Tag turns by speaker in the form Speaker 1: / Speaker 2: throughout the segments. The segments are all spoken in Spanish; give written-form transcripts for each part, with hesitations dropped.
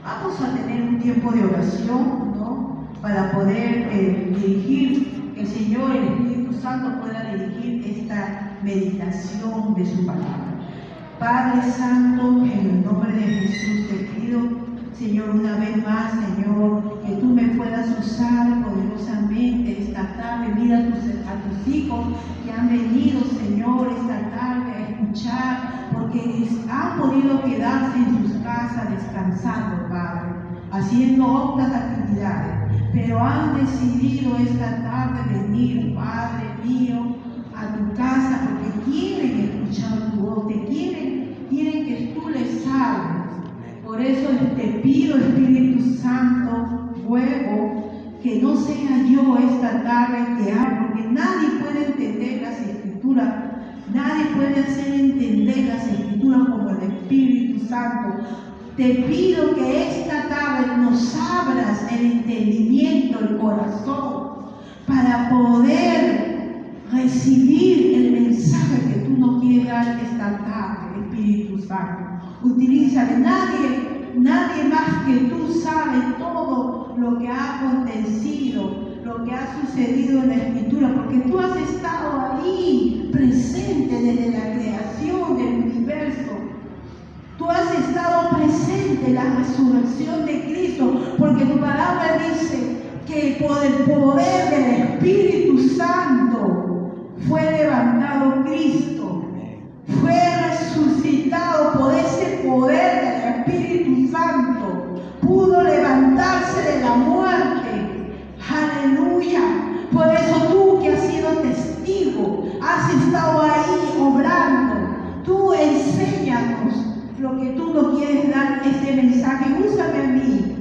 Speaker 1: Vamos a tener un tiempo de oración, ¿no? Para poder dirigir, que el Señor, el Espíritu Santo pueda dirigir esta meditación de su palabra. Padre Santo, en el nombre de Jesús te pido, Señor, una vez más, Señor, que tú me puedas usar poderosamente esta tarde. Mira a tus hijos que han venido, Señor, esta tarde a escuchar, porque han podido quedarse en sus casas descansando, Padre, haciendo otras actividades, pero han decidido esta tarde venir, Padre mío, a tu casa porque quieren escuchar tu voz, quieren que tú les hables. Por eso te pido, Espíritu Santo, ruego que no sea yo esta tarde que hable, porque nadie puede entender las Escrituras, nadie puede hacer entender las Escrituras como el Espíritu Santo. Te pido que esta tarde nos abras el entendimiento, el corazón, para poder recibir el mensaje que tú nos quieres dar esta tarde, Espíritu Santo. Utilízale, nadie más que tú sabe todo lo que ha acontecido, lo que ha sucedido en la Escritura, porque tú has estado ahí presente desde la creación del universo. Tú has estado presente en la resurrección de Cristo, porque tu palabra dice que por el poder del Espíritu Santo fue levantado Cristo, fue resucitado por ese poder del Espíritu Santo, pudo levantarse de la muerte. Aleluya. Por eso tú que has sido testigo, has estado ahí obrando. Tú enséñanos lo que tú nos quieres dar, este mensaje. Úsame a mí,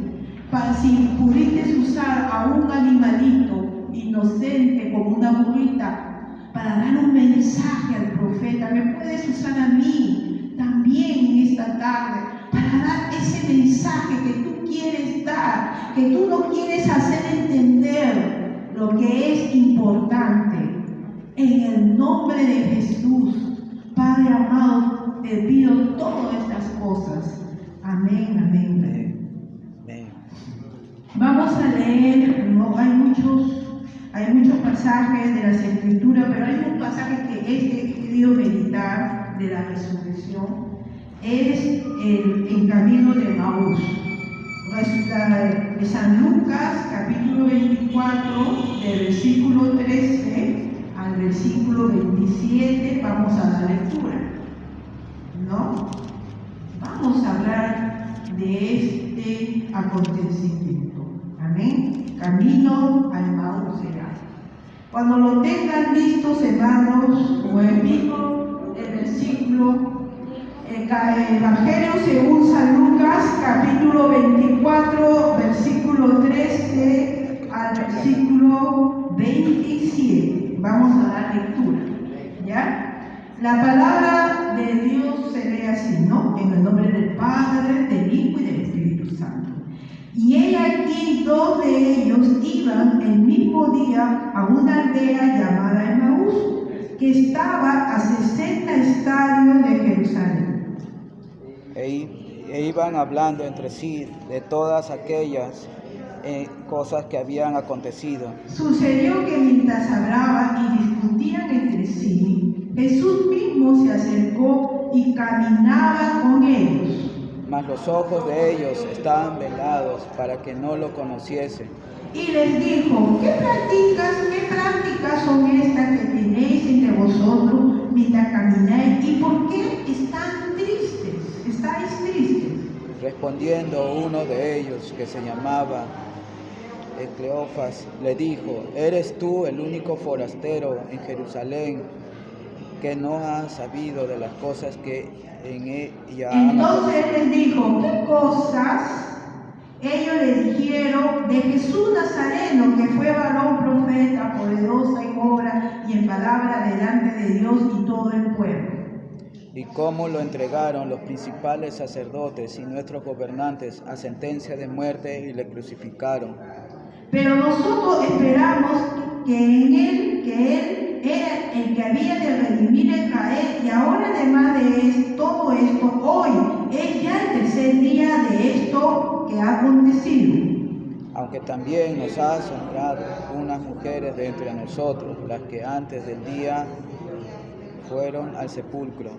Speaker 1: para si pudiste usar a un animalito inocente como una burrita para dar un mensaje al profeta, me puedes usar a mí también en esta tarde para dar ese mensaje que tú quieres dar, que tú no quieres hacer entender lo que es importante. En el nombre de Jesús, Padre amado, te pido todas estas cosas. Amén, amén, amén. Vamos a leer, ¿no? Hay muchos pasajes de las Escrituras, pero hay un pasaje que he querido meditar de la resurrección. Es el camino de Emaús. De San Lucas, capítulo 24, del versículo 13 al versículo 27, vamos a dar lectura, ¿no? Vamos a hablar de este acontecimiento. Amén. Camino a Emaús será. Cuando lo tengan listos, hermanos, como el mismo el versículo, el Evangelio según San Lucas, capítulo 24, versículo 13 al versículo 27. Vamos a dar lectura, ¿ya? La palabra de Dios se lee así, ¿no? En el nombre del Padre, del Hijo y del Espíritu Santo. Y he aquí, dos de ellos iban el mismo día a una aldea llamada Emaús, que estaba a 60 estadios de Jerusalén.
Speaker 2: E iban hablando entre sí de todas aquellas cosas que habían acontecido.
Speaker 1: Sucedió que mientras hablaban y discutían entre sí, Jesús mismo se acercó y caminaba con ellos.
Speaker 2: Mas los ojos de ellos estaban velados para que no lo conociesen.
Speaker 1: Y les dijo: ¿Qué prácticas son estas que tenéis entre vosotros mientras camináis? ¿Y por qué están tristes? ¿Estáis tristes?
Speaker 2: Respondiendo uno de ellos, que se llamaba Cleofas, le dijo: ¿Eres tú el único forastero en Jerusalén que no ha sabido de las cosas que en ella han
Speaker 1: Entonces
Speaker 2: acontecido?
Speaker 1: les dijo: ¿Qué cosas? Ellos le dijeron: de Jesús Nazareno, que fue varón profeta, poderosa en obra y en palabra delante de Dios y todo el pueblo.
Speaker 2: Y cómo lo entregaron los principales sacerdotes y nuestros gobernantes a sentencia de muerte y le crucificaron.
Speaker 1: Pero nosotros esperamos que él era el que había de redimir a Israel, y ahora además de todo esto, hoy es ya el tercer día de esto que acontecido.
Speaker 2: Aunque también nos ha asombrado unas mujeres de entre nosotros, las que antes del día fueron al sepulcro.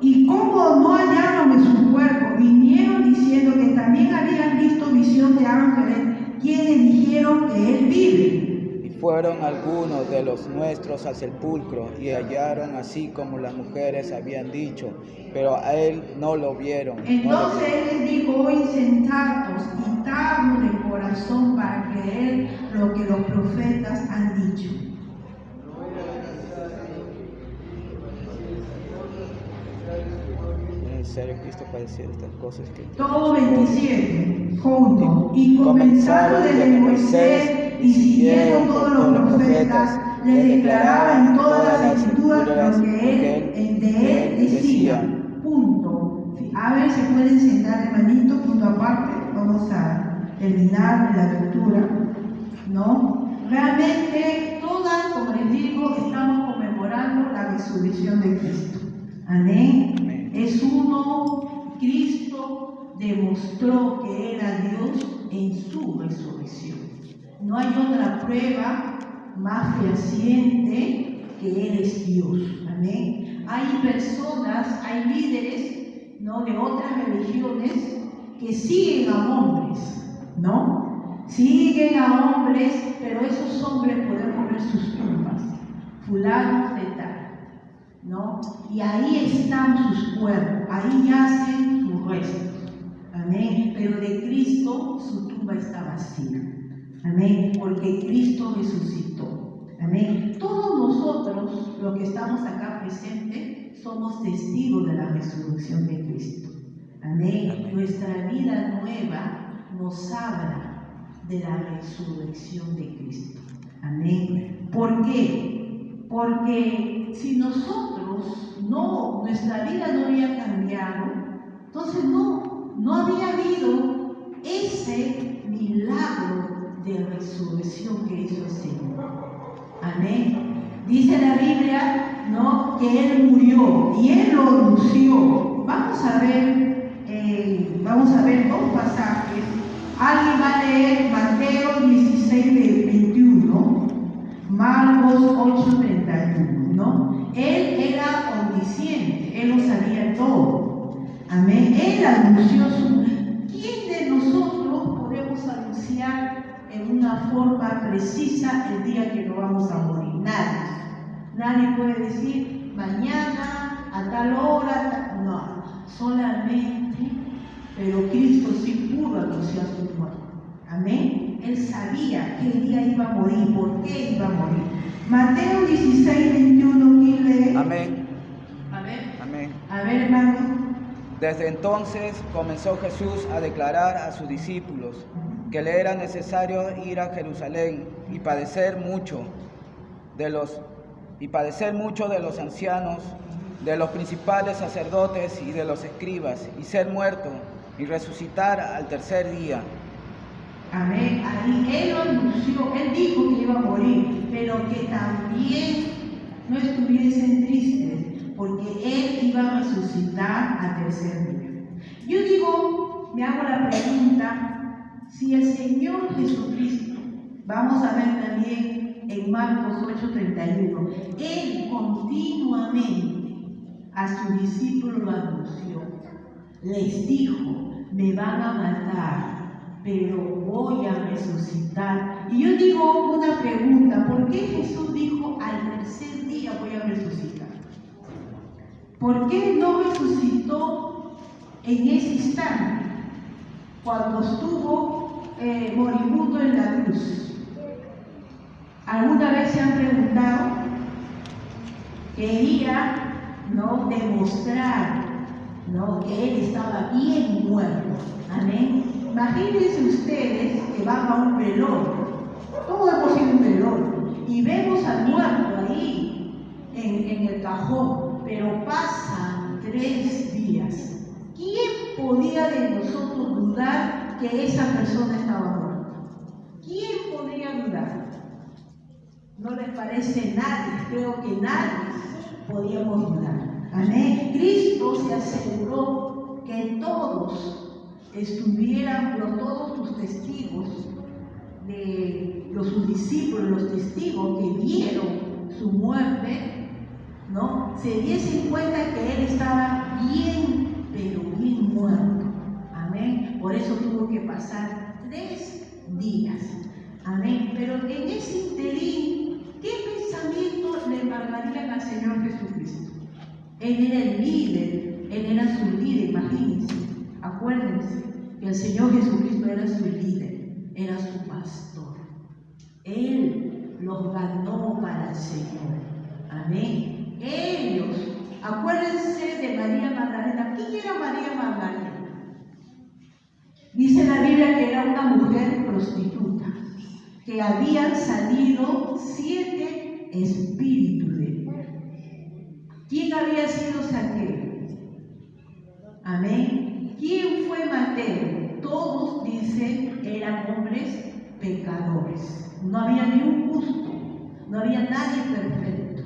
Speaker 1: Y como no hallaron en su cuerpo, vinieron diciendo que también habían visto visión de ángeles, quienes dijeron que él vive.
Speaker 2: Y fueron algunos de los nuestros al sepulcro y hallaron así como las mujeres habían dicho, pero a él no lo vieron.
Speaker 1: Entonces él les dijo: hoy sensatos y tardos de corazón para creer lo que los profetas han dicho.
Speaker 2: En serio, Cristo padeció estas cosas que...
Speaker 1: Todo 27, juntos. Y comenzaron desde Moisés y siguieron todos los profetas, le declaraban todas las escrituras lo que él de él decía. Punto. A ver, se pueden sentar, hermanito, punto aparte. Vamos a terminar la lectura, ¿no? Realmente, todas, como les digo, estamos conmemorando la resurrección de Cristo. Amén.
Speaker 2: Amén.
Speaker 1: Es uno, Cristo demostró que era Dios en su resurrección. No hay otra prueba más fehaciente que Él es Dios. Amén. Hay personas, hay líderes, ¿no?, de otras religiones que siguen a hombres, ¿no? Siguen a hombres, pero esos hombres podemos ver sus tumbas, fulanos de tal, ¿no? Y ahí están sus cuerpos, ahí yacen sus restos. Amén. Pero de Cristo su tumba está vacía. Amén. Porque Cristo resucitó. Amén. Todos nosotros, los que estamos acá presentes, somos testigos de la resurrección de Cristo. Amén.
Speaker 2: Amén.
Speaker 1: Nuestra vida nueva nos habla de la resurrección de Cristo. Amén. ¿Por qué? Porque si nosotros nuestra vida no había cambiado, entonces no había habido ese milagro de resurrección que hizo el Señor. Amén. Dice la Biblia, ¿no?, que Él murió y Él lo anunció. Vamos a ver dos pasajes. Alguien va a leer Mateo 16:21, Marcos 8:31, ¿no? Él era omnisciente, Él lo sabía todo. Amén. Él anunció ¿Quién de nosotros podemos anunciar en una forma precisa el día que nos vamos a morir? Nadie puede decir mañana, a tal hora, no, solamente, pero Cristo sí pudo anunciar su muerte. Amén. Él sabía qué día iba a morir, por qué iba a morir. Mateo 16:21, ¿quién lee?
Speaker 2: Amén.
Speaker 1: Amén.
Speaker 2: Amén.
Speaker 1: A ver, hermano.
Speaker 2: Desde entonces comenzó Jesús a declarar a sus discípulos que le era necesario ir a Jerusalén y padecer mucho de los ancianos, de los principales sacerdotes y de los escribas, y ser muerto y resucitar al tercer día.
Speaker 1: Amén. Ahí Él lo anunció, Él dijo que iba a morir, pero que también no estuviesen tristes, porque Él iba a resucitar al tercer día. Yo digo, me hago la pregunta, si el Señor Jesucristo, vamos a ver también en Marcos 8:31, Él continuamente a sus discípulos lo anunció, les dijo, me van a matar, pero voy a resucitar. Y yo digo una pregunta, ¿por qué Jesús dijo al tercer día voy a resucitar? ¿Por qué no resucitó en ese instante, cuando estuvo moribundo en la cruz? ¿Alguna vez se han preguntado? Quería, ¿no?, demostrar, ¿no?, que Él estaba bien muerto. Amén. Imagínense ustedes que van a un velorio, todos hemos ido a un velorio, y vemos al muerto ahí en el cajón, pero pasan 3 días. ¿Quién podía de nosotros dudar que esa persona estaba muerta? ¿Quién podría dudar? ¿No les parece nadie? Creo que nadie podíamos dudar. Amén. Cristo se aseguró que todos estuvieran todos sus testigos, sus discípulos, los testigos que vieron su muerte, ¿no? Se diesen cuenta que él estaba bien, pero bien muerto. Amén. Por eso tuvo que pasar 3 días. Amén. Pero en ese interín, ¿qué pensamiento le embargarían al Señor Jesucristo? Él era el líder, él era su líder, imagínense. Acuérdense que el Señor Jesucristo era su líder, era su pastor. Él los ganó para el Señor. Amén. Ellos, acuérdense de María Magdalena. ¿Quién era María Magdalena? Dice la Biblia que era una mujer prostituta, que habían salido 7 espíritus de ella. ¿Quién había sido Saqueo? Amén. ¿Quién fue Mateo? Todos dicen eran hombres pecadores. No había ni un justo, no había nadie perfecto.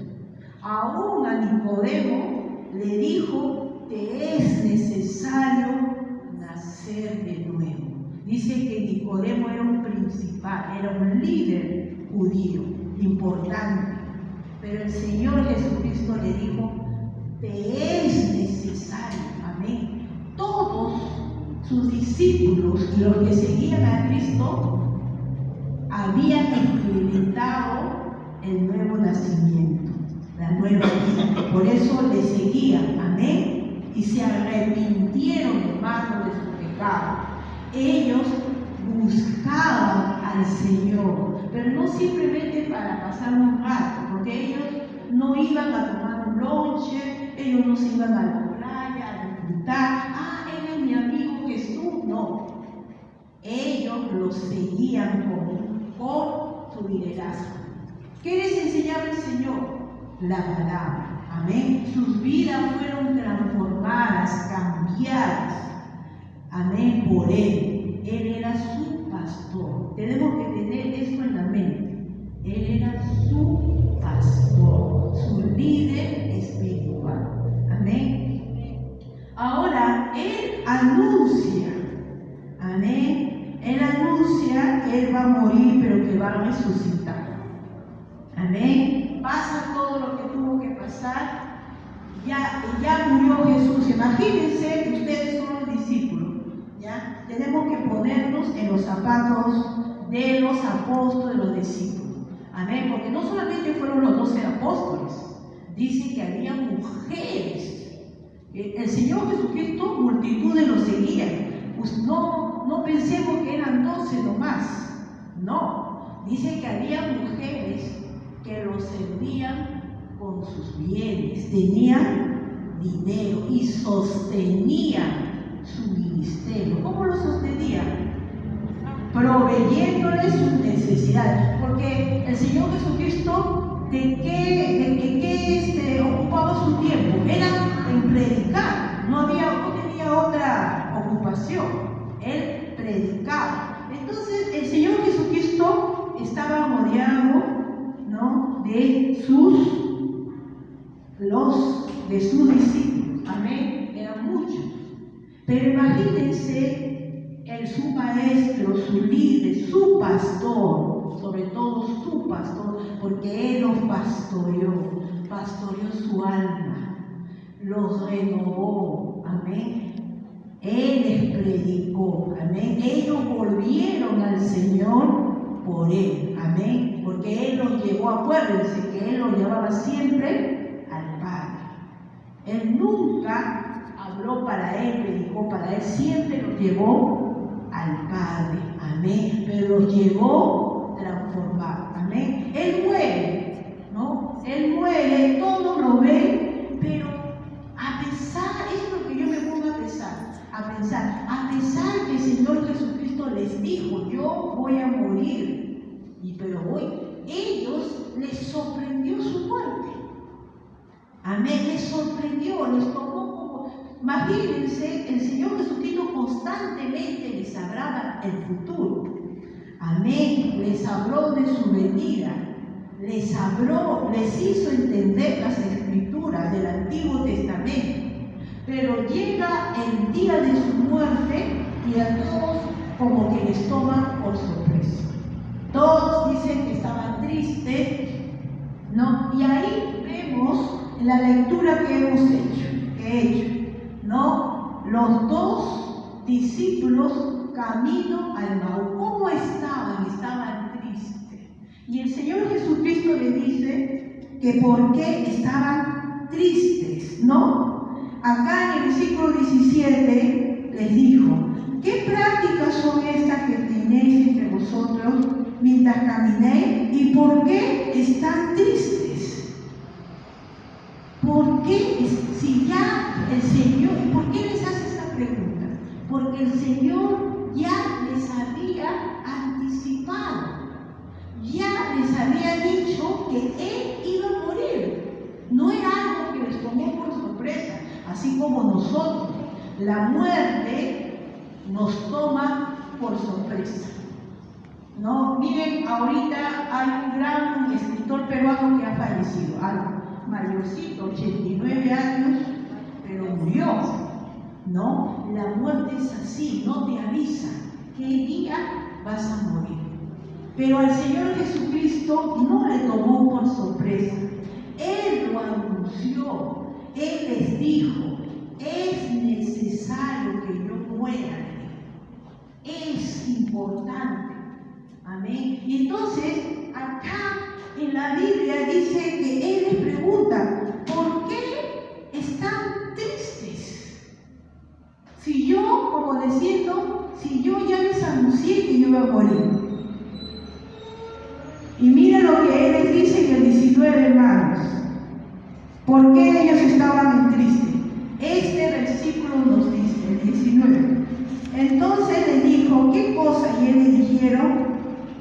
Speaker 1: Aún a Nicodemo le dijo: te es necesario nacer de nuevo. Dice que Nicodemo era un principal, era un líder judío importante. Pero el Señor Jesucristo le dijo: te es necesario. Amén. Todos sus discípulos y los que seguían a Cristo habían experimentado el nuevo nacimiento, la nueva vida. Por eso le seguían. Amén. Y se arrepintieron, hermanos, de su pecado. Ellos buscaban al Señor, pero no simplemente para pasar un rato, porque ellos no iban a tomar un lonche, ellos no se iban a la playa a disfrutar. Él es mi amigo Jesús. No, ellos los seguían con su liderazgo. ¿Qué les enseñaba el Señor? La palabra. Amén. Sus vidas fueron transformadas, cambiadas. Amén. Por Él. Él era su pastor. Tenemos que tener esto en la mente. Él era su pastor, su líder espiritual. Amén. Ahora, Él anuncia. Amén. Él anuncia que Él va a morir, pero que va a resucitar. Amén. Pasa todo lo que tuvo que pasar. Ya murió Jesús. Imagínense que ustedes son los discípulos. ¿Ya? Tenemos que ponernos en los zapatos de los apóstoles, de los discípulos. Amén. Porque no solamente fueron los 12 apóstoles. Dice que había mujeres. El Señor Jesucristo, multitudes lo seguían. Pues no pensemos que eran 12 nomás. No. Dice que había mujeres que los servían con sus bienes, tenían dinero y sostenían su ministerio. ¿Cómo lo sostenían? Proveyéndoles sus necesidades. Porque el Señor Jesucristo, ¿de qué ocupaba su tiempo? Era en predicar. No tenía otra ocupación. Él predicaba. Entonces el Señor Jesucristo estaba rodeado, ¿no?, de sus discípulos. Amén. Eran muchos. Pero imagínense su maestro, su líder, su pastor, sobre todo su pastor, porque Él los pastoreó su alma, los renovó. Amén. Él les predicó. Amén. Ellos volvieron al Señor por Él. Amén. Porque Él los llevó, acuérdense que Él los llevaba siempre al Padre. Él nunca habló para Él, predicó para Él, siempre los llevó al Padre. Amén. Pero los llevó transformados. Amén. Él muere, ¿no? Él muere, todos lo ven, pero a pesar, eso es lo que yo me pongo a pensar, a pesar que el Señor Jesucristo les dijo: yo voy a morir, pero hoy ellos les sorprendió su muerte. Amén. Les sorprendió, les tocó como, imagínense, el Señor Jesucristo constantemente les hablaba el futuro. Amén. Les habló de su venida, les habló, les hizo entender las escrituras del Antiguo Testamento. Pero llega el día de su muerte y a todos como que les toma por sorpresa. Todos dicen que estaban tristes, ¿no? Y ahí vemos la lectura que hemos hecho, ¿no? Los dos discípulos camino al Maús. ¿Cómo estaban? Estaban tristes. Y el Señor Jesucristo le dice que por qué estaban tristes, ¿no? Acá en el versículo 17 les dijo: ¿qué prácticas son estas que tenéis entre vosotros mientras caminéis? ¿Y por qué están tristes? ¿Por qué? Si ya el Señor, ¿y por qué les hace esta pregunta? Porque el Señor ya les había anticipado, ya les había dicho que Él iba a morir. No era algo que les tomó por sorpresa, así como nosotros. La muerte nos toma por sorpresa, ¿no? Miren, ahorita hay un gran escritor peruano que ha fallecido, algo mayorcito, 89 años, pero murió, ¿no? La muerte es así, no te avisa qué día vas a morir. Pero al Señor Jesucristo no le tomó por sorpresa. Él lo anunció, Él les dijo: es necesario que yo muera. Es importante. Amén. Y entonces, acá en la Biblia dice que Él les pregunta: ¿por qué están tristes? Si yo, como diciendo, si yo ya les anuncié que yo iba a morir. Y mira lo que Él les dice en el 19, hermanos. ¿Por qué ellos estaban tristes? Este versículo nos dice, el 19. Entonces les dijo: ¿qué cosa? Y ellos le dijeron: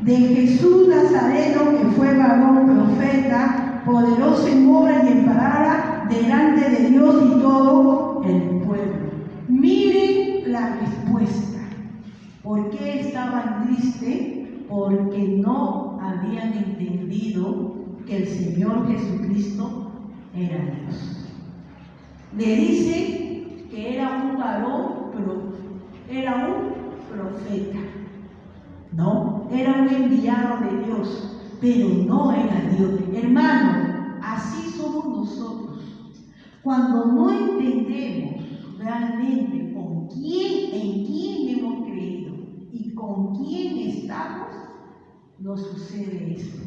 Speaker 1: de Jesús Nazareno, que fue varón profeta, poderoso en obra y en palabra, delante de Dios y todo el pueblo. Miren la respuesta. ¿Por qué estaban tristes? Porque no habían entendido que el Señor Jesucristo era Dios. Le dice que era un varón, era un profeta, ¿no? Era un enviado de Dios, pero no era Dios. Hermano, así somos nosotros. Cuando no entendemos realmente en quién hemos creído y con quién estamos, nos sucede esto.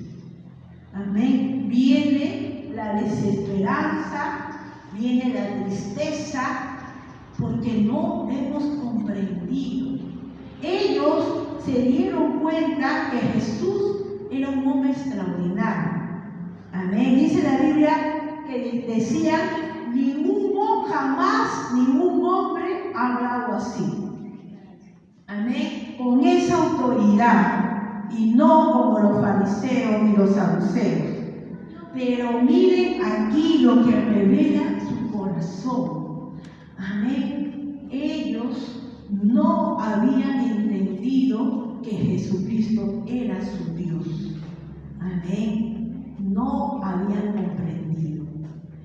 Speaker 1: Amén. Viene la desesperanza, viene la tristeza, porque no hemos comprendido. Ellos se dieron cuenta que Jesús era un hombre extraordinario. Amén. Dice la Biblia que decía: jamás ningún hombre ha hablado así. Amén. Con esa autoridad, y no como los fariseos ni los saduceos. Pero miren aquí lo que revela su corazón. Amén. Ellos no habían entendido que Jesucristo era su Dios. Amén. No habían comprendido.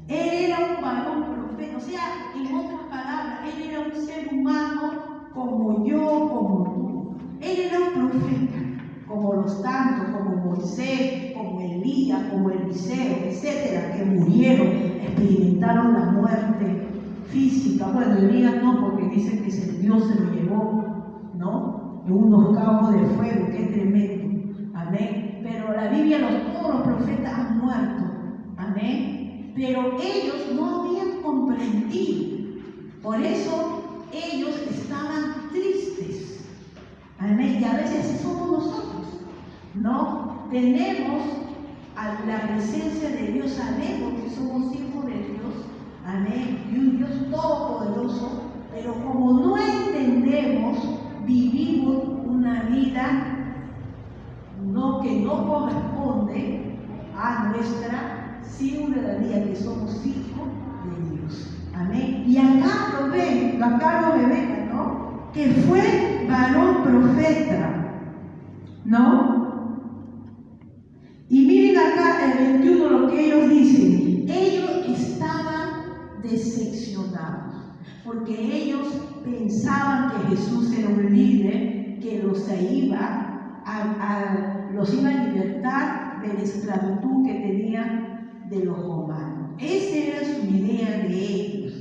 Speaker 1: Él era un varón profeta, o sea, en otras palabras, Él era un ser humano como yo, como tú. Él era un profeta, como los tantos, como Moisés, como Elías, como Eliseo, etcétera, que murieron, experimentaron la muerte física. Bueno, Elías no, porque dicen que Dios se lo llevó, ¿no? En unos cabos de fuego, qué tremendo. Amén. Pero la Biblia, todos los profetas han muerto. Amén. Pero ellos no habían comprendido. Por eso ellos estaban tristes. Amén. Y a veces así somos nosotros, ¿no? Tenemos a la presencia de Dios, sabemos que somos hijos de Dios. Amén. Y un Dios todopoderoso. Pero como no entendemos, vivimos una vida que no corresponde a nuestra ciudadanía, que somos hijos de Dios. Amén. Y acá lo ven, ¿no? Que fue varón profeta, ¿no? Y miren acá el 21 lo que ellos dicen. Ellos estaban decepcionados, porque ellos pensaban que Jesús era un líder que los iba a libertar de la esclavitud que tenían de los romanos. Esa era su idea de ellos.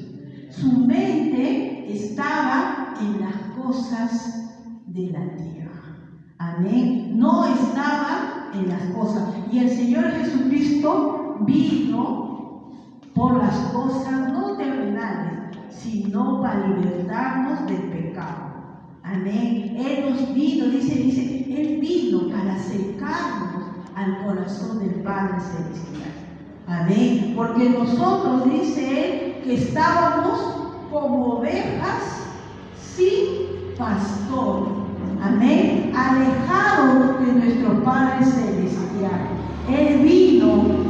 Speaker 1: Su mente estaba en las cosas de la tierra. Amén. No estaba en las cosas. Y el Señor Jesucristo vino por las cosas no terrenales, sino para libertarnos del pecado. Amén. Él nos vino, dice, Él vino para acercarnos al corazón del Padre Celestial. Amén. Porque nosotros, dice Él, que estábamos como ovejas sin pastor. Amén. Alejados de nuestro Padre Celestial. Él vino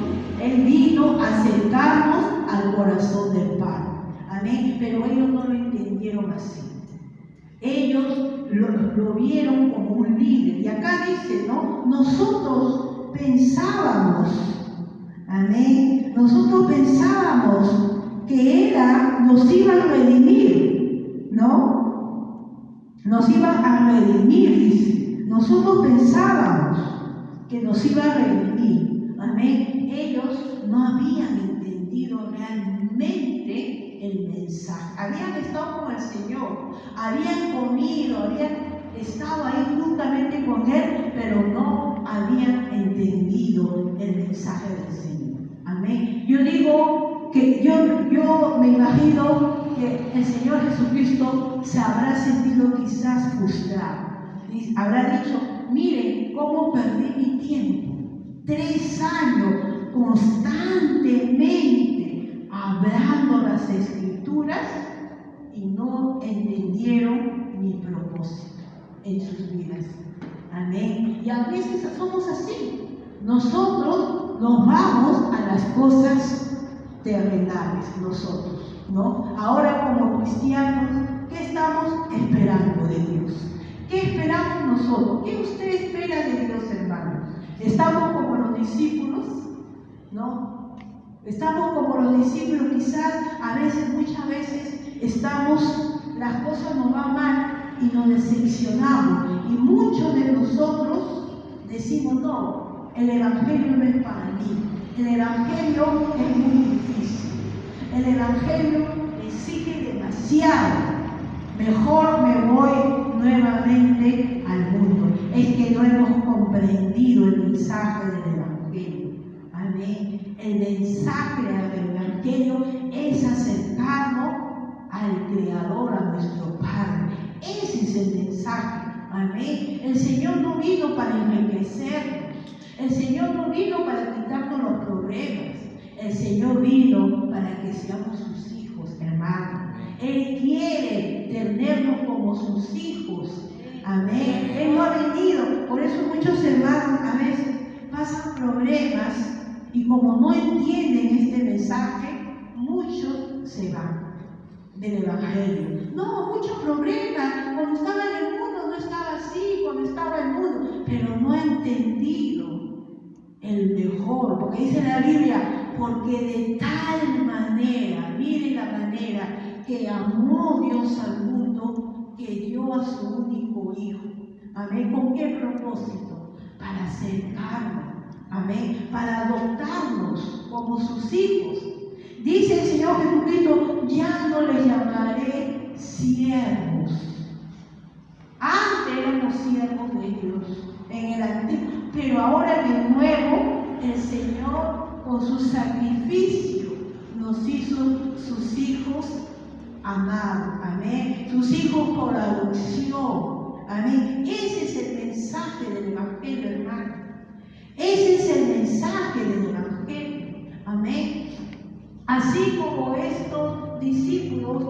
Speaker 1: a acercarnos al corazón del Padre. Amén. Pero ellos no lo entendieron así. Ellos lo vieron como un líder. Y acá dice, ¿no? Nosotros pensábamos, amén, nosotros pensábamos que nos iba a redimir, ¿no? Nos iba a redimir, dice. Nosotros pensábamos que nos iba a redimir, amén. Ellos no habían entendido realmente el mensaje. Habían estado con el Señor, habían comido, habían estado ahí juntamente con Él, pero no habían entendido el mensaje del Señor. Amén. Yo digo que yo me imagino que el Señor Jesucristo se habrá sentido quizás frustrado. Habrá dicho, miren cómo perdí mi tiempo. 3 años constantemente hablando las Escrituras y no entendieron mi propósito en sus vidas. Amén. Y a veces somos así. Nosotros nos vamos a las cosas terrenales, nosotros, ¿no? Ahora como cristianos, ¿qué estamos esperando de Dios? ¿Qué esperamos nosotros? ¿Qué usted espera de Dios, hermano? ¿Estamos como los discípulos? ¿No? Estamos como los discípulos, quizás muchas veces las cosas nos van mal y nos decepcionamos. Y muchos de nosotros decimos, no, el Evangelio no es para mí. El Evangelio es muy difícil. El Evangelio exige demasiado. Mejor me voy nuevamente al mundo. Es que no hemos comprendido el mensaje del Evangelio. Amén. El mensaje del Evangelio es acercarnos al Creador, a nuestro Padre. Ese es el mensaje. Amén. El Señor no vino para enriquecernos. El Señor no vino para quitarnos los problemas. El Señor vino para que seamos sus hijos, hermanos. Él quiere tenernos como sus hijos. Amén. Él no ha venido. Por eso muchos hermanos a veces pasan problemas y como no entienden este mensaje, muchos se van del Evangelio. No, muchos problemas. Cuando estaba en el mundo no estaba así, cuando estaba en el mundo, pero no ha entendido el mejor, porque dice la Biblia, porque de tal manera, miren la manera que amó Dios al mundo, que dio a su único Hijo. Amén. ¿Con qué propósito? Para acercarnos. Amén. Para adoptarnos como sus hijos. Dice el Señor Jesucristo, ya no les llamaré siervos. Antes éramos siervos de Dios en el antiguo, pero ahora en el nuevo, el Señor con su sacrificio nos hizo sus hijos amados. Amén. Sus hijos por adopción. Amén. Ese es el mensaje del Evangelio, hermano. Ese es el mensaje del Evangelio. Amén. Así como estos dos discípulos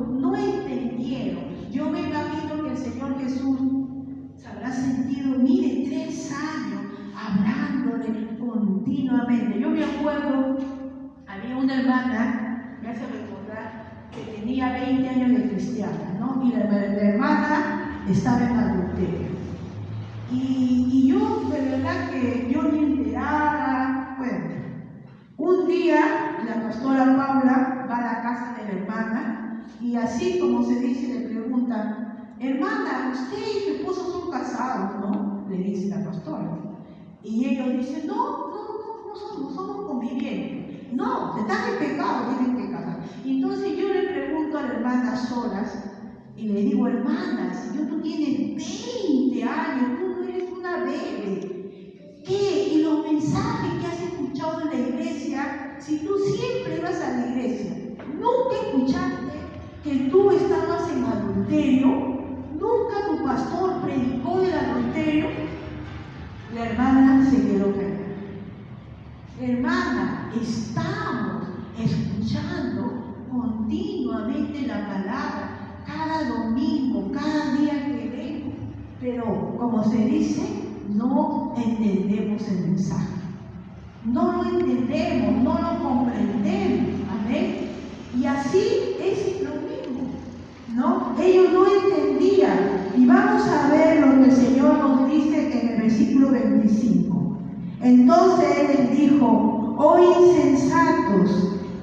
Speaker 1: no entendieron. Yo me imagino que el Señor Jesús se habrá sentido, mire, 3 años hablándole continuamente. Yo me acuerdo, había una hermana, me hace recordar, que tenía 20 años de cristiana, ¿no? Y la hermana estaba en adulterio. Y yo, de verdad que yo ni enterada, bueno. Un día la pastora Paula va a la casa de la hermana y así como se dice, le preguntan, hermana, usted y su esposo son casados, ¿no? Le dice la pastora. Y ellos dicen, no somos convivientes. No, están en pecado, tienen que casar. Entonces yo le pregunto a la hermana solas y le digo, hermana, si tú tienes 20 años, tú no eres una bebé. ¿Qué? Y los mensajes que has escuchado en la iglesia, si tú siempre ibas a la iglesia, nunca escuchaste que tú estabas en adulterio, nunca tu pastor predicó del adulterio. La hermana se quedó callada. Hermana, estamos escuchando continuamente la palabra, cada domingo, cada día que vengo, pero como se dice, no entendemos el mensaje. No lo entendemos, no lo comprendemos. Amén. Y así es lo mismo, ¿no? Ellos no entendían. Y vamos a ver lo que el Señor nos dice en el versículo 25. Entonces Él les dijo, oh insensatos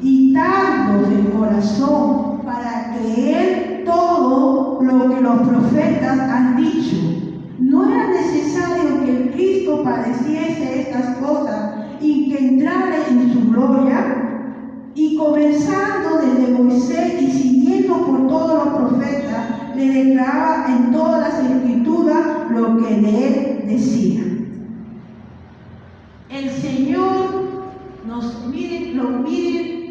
Speaker 1: y tardos de corazón para creer todo lo que los profetas han dicho. ¿No era necesario que el Cristo padeciese estas cosas y que entrara en su gloria? Y comenzando desde Moisés y siguiendo por todos los profetas, le declaraba en todas las escrituras lo que de él decía. El Señor miren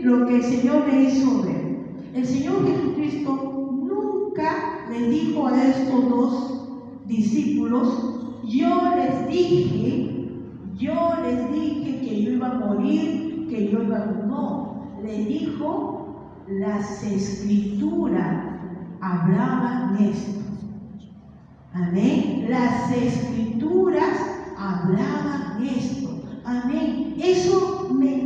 Speaker 1: lo que el Señor me hizo ver. El Señor Jesucristo nunca le dijo a estos dos discípulos, yo les dije que yo iba a morir, que yo iba a... No, le dijo, las escrituras hablaban esto. Amén. Las escrituras hablaban esto. Amén. Eso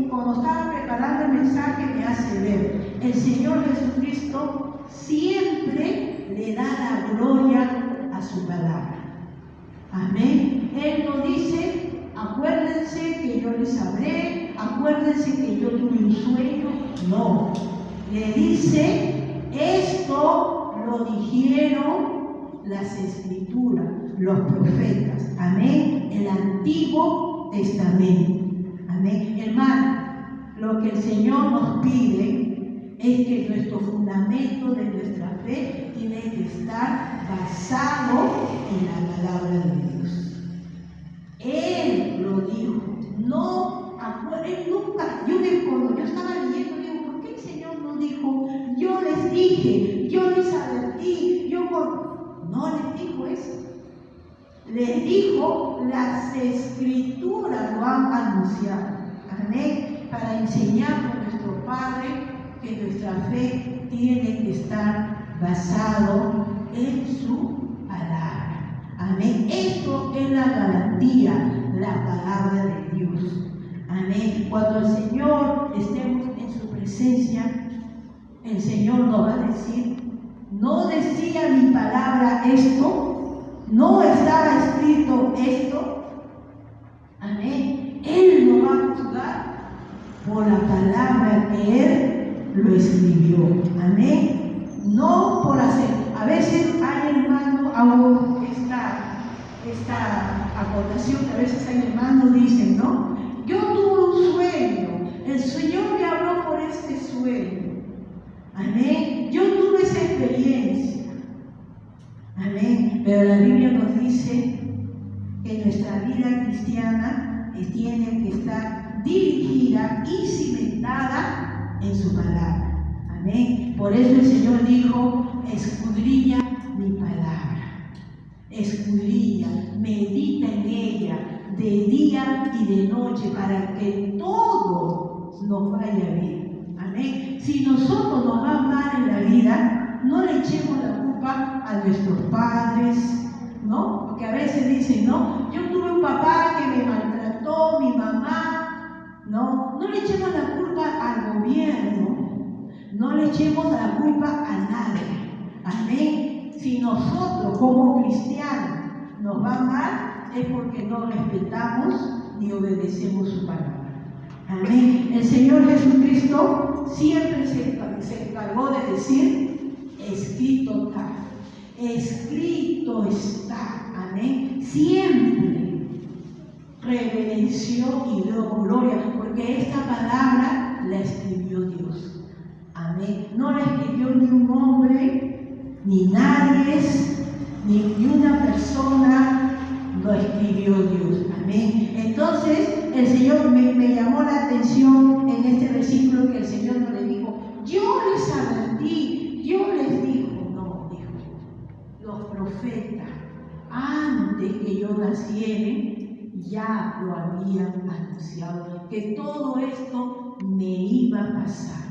Speaker 1: cuando estaba preparando el mensaje me hace ver. El Señor Jesucristo siempre le da la gloria a su palabra. Amén. Él no dice, acuérdense que yo les hablé, acuérdense que yo tuve un sueño. No. Le dice, esto lo dijeron las escrituras, los profetas. Amén. El Antiguo Testamento. Amén. Hermano, lo que el Señor nos pide es que nuestro fundamento de nuestra fe tiene que estar basado en la palabra de Dios. Él lo dijo. No, él nunca, cuando yo estaba leyendo, digo, ¿por qué el Señor no dijo, yo les dije, yo les advertí, no les dijo eso? Les dijo, las escrituras lo han anunciado. Amén. Para enseñar a nuestro Padre que nuestra fe tiene que estar basado en su palabra. Amén. Esto es la garantía, la palabra de Dios. Amén. Cuando el Señor estemos en su presencia, el Señor nos va a decir, no decía mi palabra esto, no estaba escrito esto. Amén. Él nos va a juzgar por la palabra que Él lo escribió. Amén. No por hacer. A veces hay hermanos, hago esta acotación que a veces hay hermanos dicen, ¿no? Yo tuve un sueño, el Señor me habló por este sueño. Amén. Yo tuve esa experiencia. Amén. Pero la Biblia nos dice que nuestra vida cristiana tiene que estar dirigida y cimentada en su palabra. Amén. Por eso el Señor dijo, escudriña mi palabra. Escudriña, medita en ella de día y de noche para que todo nos vaya bien. Amén. Si nosotros nos va mal en la vida, no le echemos la culpa a nuestros padres, ¿no? Porque a veces dicen, no, yo tuve un papá que me maltrató, mi mamá, no le echemos la culpa al gobierno, no le echemos la culpa a nadie. Amén. Si nosotros como cristianos nos va mal, es porque no respetamos ni obedecemos su palabra. Amén. El Señor Jesucristo siempre se encargó de decir, escrito está. Escrito está. Amén. Siempre reverenció y dio gloria, porque esta palabra la escribió Dios. Amén. No la escribió ni un hombre, ni nadie, ni una persona, lo escribió Dios. Amén. Entonces, el Señor me llamó la atención en este versículo que el Señor no le dijo, yo les advertí, yo les dijo, no, dijo, los profetas, antes que yo naciera, ya lo habían anunciado, que todo esto me iba a pasar.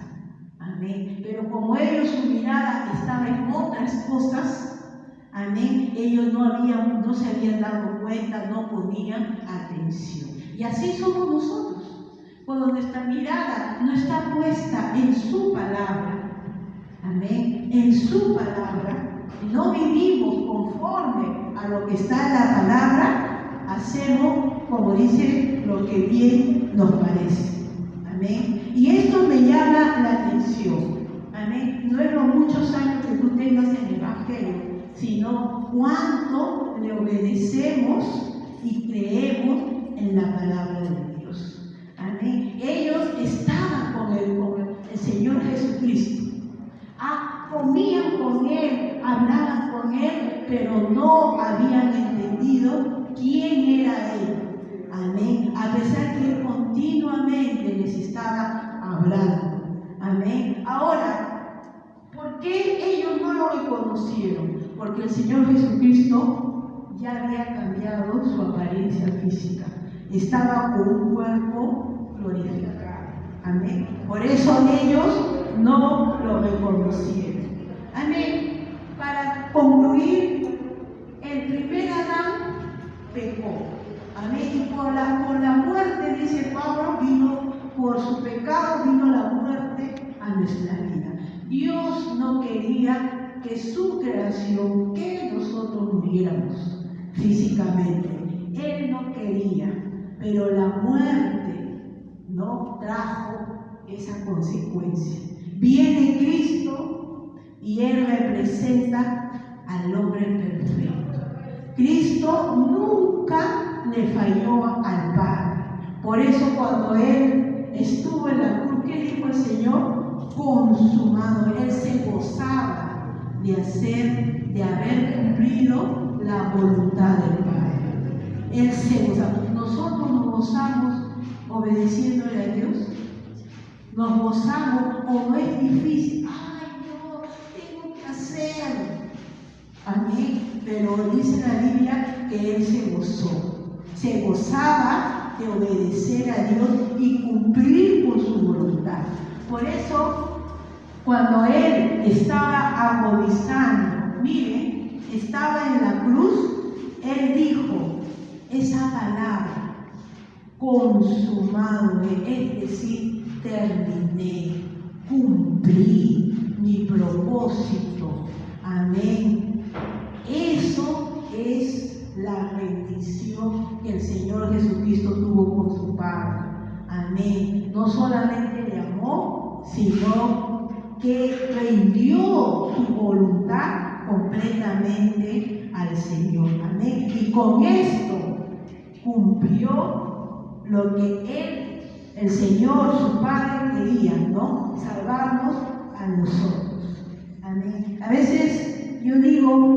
Speaker 1: Amén. Pero como ellos, su mirada estaba en otras cosas, amén, ellos no se habían dado cuenta, no ponían atención. Y así somos nosotros, cuando nuestra mirada no está puesta en su palabra, amén, en su palabra, no vivimos conforme a lo que está en la palabra, hacemos, como dice, lo que bien nos parece. Amén. Y esto me llama la atención. Amén. No es los muchos años que tú tengas en el Evangelio, sino cuánto le obedecemos y creemos en la palabra de Dios. Amén. Ellos estaban con el Señor Jesucristo. Comían con Él, hablaban con Él, pero no habían entendido quién era Él. Amén. A pesar que Él continuamente les estaba hablando. Amén. Ahora, ¿por qué ellos no lo reconocieron? Porque el Señor Jesucristo ya había cambiado su apariencia física. Estaba con un cuerpo glorificado. Amén. Por eso ellos no lo reconocieron. Amén. Para concluir, el primer Adán pecó. Amén. Y por la muerte, dice Pablo, por su pecado vino la muerte a nuestra vida. Dios no quería que su creación, que nosotros muriéramos físicamente. Él no quería, pero la muerte no trajo esa consecuencia. Viene Cristo y Él representa al hombre perfecto. Cristo nunca le falló al Padre. Por eso cuando Él estuvo en la cruz, ¿qué dijo el Señor? Consumado. Él se gozaba de haber cumplido la voluntad del Padre. Él se gozaba. Nosotros nos gozamos obedeciéndole a Dios. Nos gozamos o no es difícil. Ay, no, tengo que hacer. Amén. Pero dice la Biblia que Él se gozó. Se gozaba de obedecer a Dios y cumplir con su voluntad. Por eso, cuando Él estaba agonizando, miren, estaba en la cruz, Él dijo esa palabra, consumado, es decir, terminé, cumplí mi propósito. Amén. Eso es la rendición que el Señor Jesucristo tuvo con su Padre. Amén. No solamente le amó, sino que rindió su voluntad completamente al Señor. Amén. Y con esto cumplió lo que el Señor, su Padre, quería, ¿no? Salvarnos a nosotros. Amén. A veces yo digo,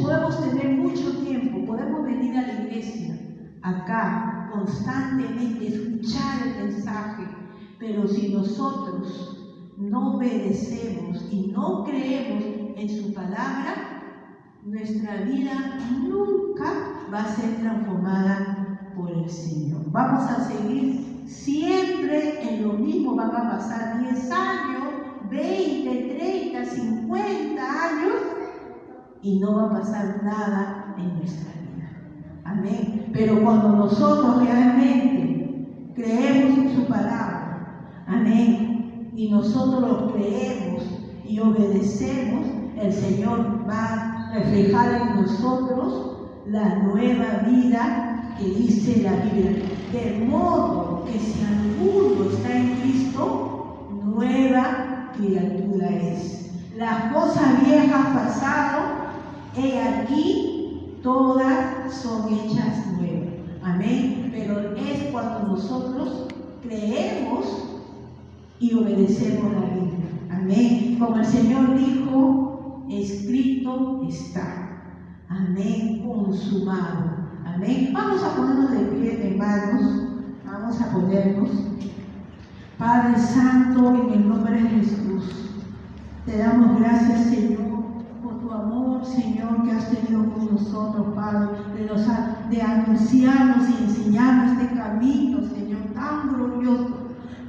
Speaker 1: podemos tener mucho tiempo, podemos venir a la iglesia, acá, constantemente, escuchar el mensaje, pero si nosotros no obedecemos y no creemos en su palabra, nuestra vida nunca va a ser transformada por el Señor. Vamos a seguir siempre en lo mismo, van a pasar 10 años, 20, 30, 50 años y no va a pasar nada en nuestra vida. Amén. Pero cuando nosotros realmente creemos en su palabra, amén, y nosotros lo creemos y obedecemos, el Señor va a reflejar en nosotros la nueva vida que dice la Biblia. De modo que si alguno está en Cristo, nueva criatura es. Las cosas viejas pasaron, he aquí, todas son hechas nuevas. Amén. Pero es cuando nosotros creemos y obedecemos la Biblia. Amén. Como el Señor dijo, escrito está. Amén. Consumado. Amén. Vamos a ponernos de pie, hermanos. Vamos a ponernos. Padre Santo, en el nombre de Jesús, te damos gracias, Señor, por tu amor, Señor, que has tenido con nosotros, Padre, de anunciarnos y enseñarnos este camino, Señor, tan glorioso.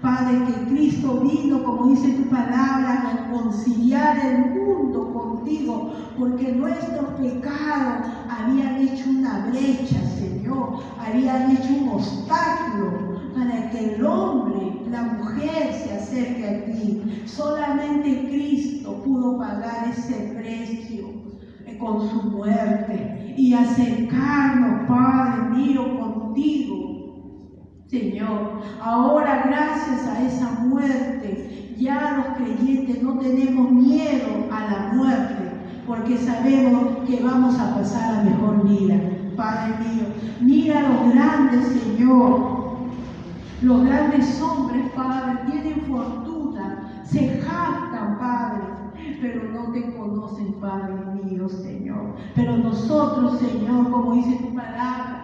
Speaker 1: Padre, que Cristo vino, como dice tu palabra, a reconciliar el mundo contigo, porque nuestros pecados habían hecho una brecha, Señor, habían hecho un obstáculo para que el hombre, la mujer se acerque a ti. Solamente Cristo pudo pagar ese precio con su muerte y acercarnos, Padre mío, contigo. Señor, ahora gracias a esa muerte, ya los creyentes no tenemos miedo a la muerte, porque sabemos que vamos a pasar a mejor vida. Padre mío, mira los grandes, Señor, los grandes hombres, Padre, tienen fortuna, se jactan, Padre, pero no te conocen, Padre mío, Señor. Pero nosotros, Señor, como dice tu palabra,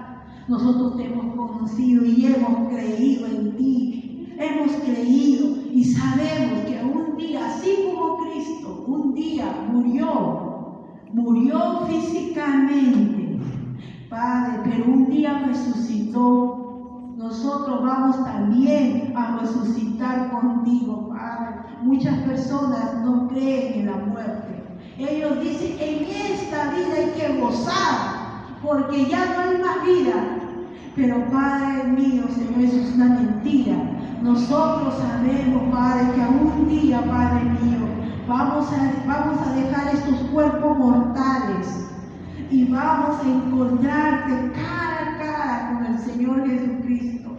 Speaker 1: nosotros te hemos conocido y hemos creído en ti. Hemos creído y sabemos que un día, así como Cristo, un día murió físicamente, Padre, pero un día resucitó. Nosotros vamos también a resucitar contigo, Padre. Muchas personas no creen en la muerte. Ellos dicen, en esta vida hay que gozar, porque ya no hay más vida. Pero Padre mío, Señor, eso es una mentira. Nosotros sabemos, Padre, que algún día, Padre mío, vamos a dejar estos cuerpos mortales y vamos a encontrarte cara a cara con el Señor Jesucristo,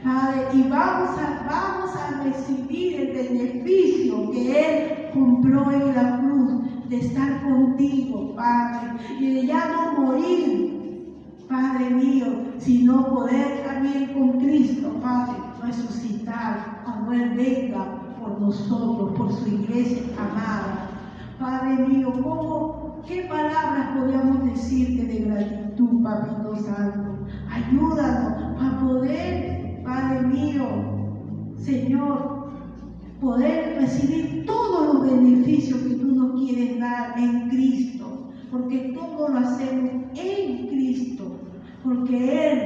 Speaker 1: Padre, y vamos a recibir el beneficio que Él compró en la cruz de estar contigo, Padre, y de ya no morir, Padre mío, sino poder también con Cristo, Padre, resucitar cuando Él venga por nosotros, por su iglesia amada. Padre mío, ¿qué palabras podríamos decirte de gratitud, Papito Santo? Ayúdanos a poder, Padre mío, Señor, poder recibir todos los beneficios que tú nos quieres dar en Cristo, porque todo lo hacemos en Cristo, porque Él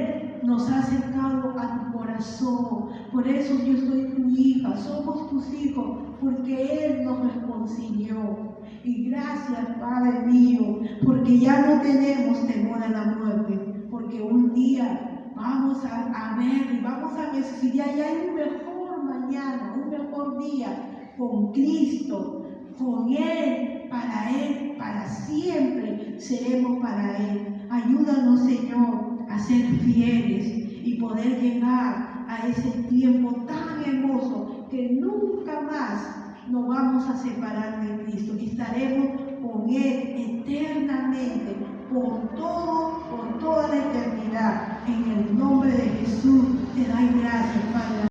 Speaker 1: nos ha acercado a tu corazón. Por eso yo soy tu hija, somos tus hijos, porque Él nos reconcilió. Y gracias, Padre mío, porque ya no tenemos temor a la muerte, porque un día vamos a ver y vamos a resucitar. Ya hay un mejor mañana, un mejor día con Cristo, con Él, para siempre seremos para Él. Ayúdanos, Señor, a ser fieles y poder llegar a ese tiempo tan hermoso que nunca más nos vamos a separar de Cristo y estaremos con Él eternamente, por toda la eternidad. En el nombre de Jesús te doy gracias, Padre.